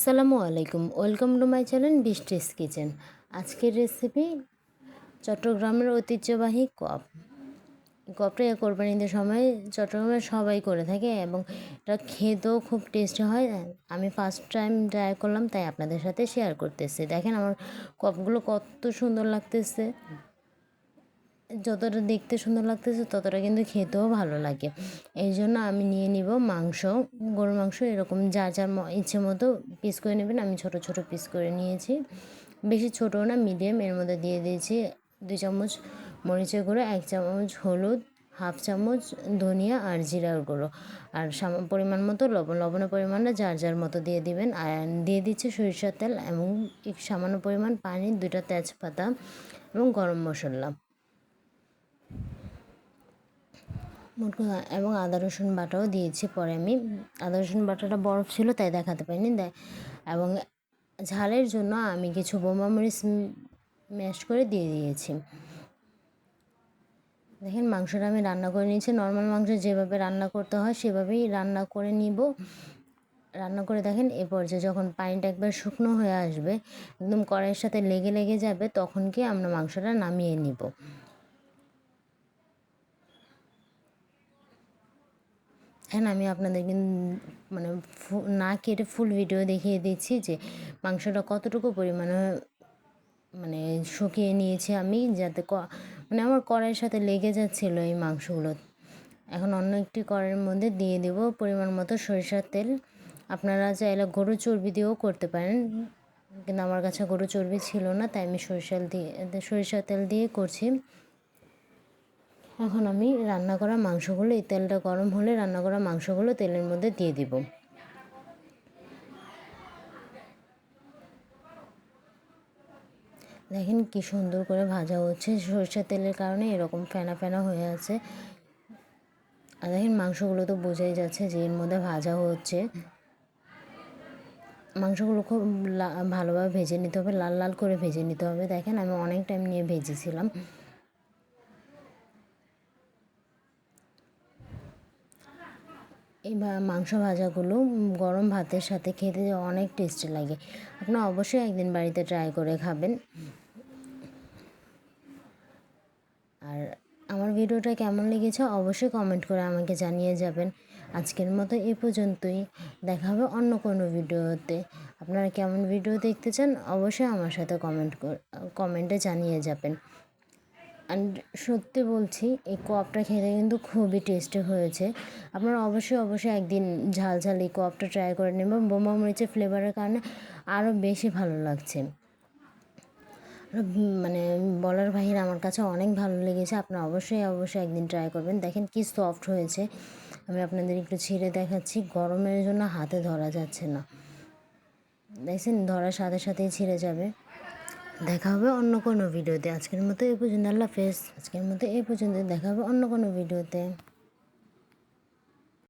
আসসালামু আলাইকুম, welcome to my channel বৃষ্টিস kitchen. আজকের রেসিপি চট্টগ্রামের ঐতিহ্যবাহী কপটা কোরবানিদের সময় চট্টগ্রামে সবাই করে থাকে এবং এটা খেতেও খুব টেস্টি হয়। আমি ফার্স্ট টাইম ট্রাই করলাম, তাই আপনাদের সাথে শেয়ার করতেছি। দেখেন আমার কপগুলো কত সুন্দর লাগতেছে। যতটা দেখতে সুন্দর লাগতেছে ততটা কিন্তু খেতেও ভালো লাগে। এই জন্য আমি নিয়ে নিব মাংস, গরুর মাংস। এরকম যার যার ইচ্ছে মতো পিস করে নেবেন। আমি ছোট ছোট পিস করে নিয়েছি, বেশি ছোটো না, মিডিয়াম। এর মধ্যে দিয়ে দিয়েছি 2 চামচ মরিচের গুঁড়ো, 1 চামচ হলুদ, হাফ চামচ ধনিয়া আর জিরার গুঁড়ো, আর পরিমাণ মতো লবণের পরিমাণটা যার যার মতো দিয়ে দিবেন। আর দিয়ে দিচ্ছি সরিষার তেল এবং সামান্য পরিমাণ পানি, 2টা তেজপাতা এবং গরম মশলা এবং আদা রসুন বাটাও দিয়েছি। পরে আমি আদা রসুন বাটাটা বরফ ছিল তাই দেখাতে পারিনি। এবং ঝালের জন্য আমি কিছু বোম্বাই মরিচ ম্যাশ করে দিয়ে দিয়েছি। দেখেন মাংসটা আমি রান্না করে নিয়েছি। নর্মাল মাংস যেভাবে রান্না করতে হয় সেভাবেই রান্না করে নিব। রান্না করে দেখেন এ পর্যায়ে যখন পানিটা একবার শুকনো হয়ে আসবে, একদম কড়াইয়ের সাথে লেগে যাবে, তখন কি আমরা মাংসটা নামিয়ে নিব। হ্যাঁ, আমি আপনাদের মানে না কেটে ফুল ভিডিও দেখিয়ে দিচ্ছি যে মাংসটা কতটুকু পরিমাণে মানে শুকিয়ে নিয়েছি আমি, যাতে মানে আমার কড়াইয়ের সাথে লেগে যাচ্ছিলো এই মাংসগুলো। এখন অন্য একটি কড়াইয়ের মধ্যে দিয়ে দেব পরিমাণ মতো সরিষার তেল। আপনারা চাইলে গরুর চর্বি দিয়েও করতে পারেন, কিন্তু আমার কাছে গরুর চর্বি ছিল না, তাই আমি সরিষার তেল দিয়ে করছি। এখন আমি রান্না করা মাংসগুলো, এই তেলটা গরম হলে রান্না করা মাংসগুলো তেলের মধ্যে দিয়ে দিব। দেখেন কি সুন্দর করে ভাজা হচ্ছে, সরিষার তেলের কারণে এরকম ফেনা ফেনা হয়ে আছে। আর দেখেন মাংসগুলো তো বোঝাই যাচ্ছে যে এর মধ্যে ভাজা হচ্ছে। মাংসগুলো খুব ভালোভাবে ভেজে নিতে হবে, লাল লাল করে ভেজে নিতে হবে। দেখেন আমি অনেক টাইম নিয়ে ভেজেছিলাম। এই মাংস ভাজাগুলো গরম ভাতের সাথে খেতে অনেক টেস্টি লাগে। আপনারা অবশ্যই একদিন বাড়িতে ট্রাই করে খাবেন। আর আমার ভিডিওটা কেমন লেগেছে অবশ্যই কমেন্ট করে আমাকে জানিয়ে যাবেন। আজকের মতো এ পর্যন্তই, দেখা হবে অন্য কোনো ভিডিওতে। আপনারা কেমন ভিডিও দেখতে চান অবশ্যই আমার সাথে কমেন্টে জানিয়ে যাবেন। অ্যান্ড সত্যি বলছি, এই কোয়াপটা খেতে কিন্তু খুবই টেস্টি হয়েছে। আপনারা অবশ্যই একদিন ঝাল এই কোয়াপটা ট্রাই করে নেবেন। বোম্বাই মরিচের ফ্লেভারের কারণে আরও বেশি ভালো লাগছে। মানে বলার বাহিরে আমার কাছে অনেক ভালো লেগেছে। আপনারা অবশ্যই একদিন ট্রাই করবেন। দেখেন কি সফট হয়েছে। আমি আপনাদের একটু ছিঁড়ে দেখাচ্ছি, গরমের জন্য হাতে ধরা যাচ্ছে না। দেখছেন, ধরার সাথে সাথেই ছিঁড়ে যাবে। দেখা হবে অন্য কোনো ভিডিওতে। আজকের মতো এই পর্যন্ত, আল্লাহ হাফেজ। দেখা হবে অন্য কোনো ভিডিওতে।